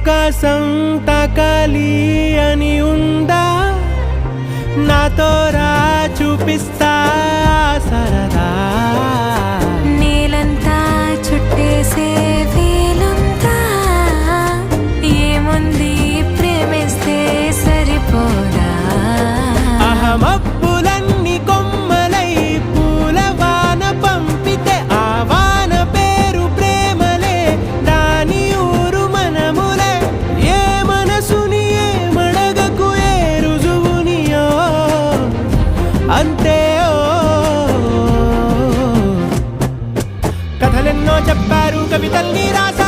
ఆకాశం తాకాలి అని ఉందా నాతో రా చూపిస్తా సరదా నేలంతా చుట్టేసే వేలుంతా ఏముంది ప్రేమిస్తే సరిపోదా అహమప్పులన్నీ కొమ్మలై పూలవాన పంపితే ఆ వాన పేరు ప్రేమలే దాని ఊరు మనములే ఏ మనసుని ఏ మడగకు ఏ రుజువునియో అంతే కథలెన్నో చెప్పారు కవితల్ని రాసా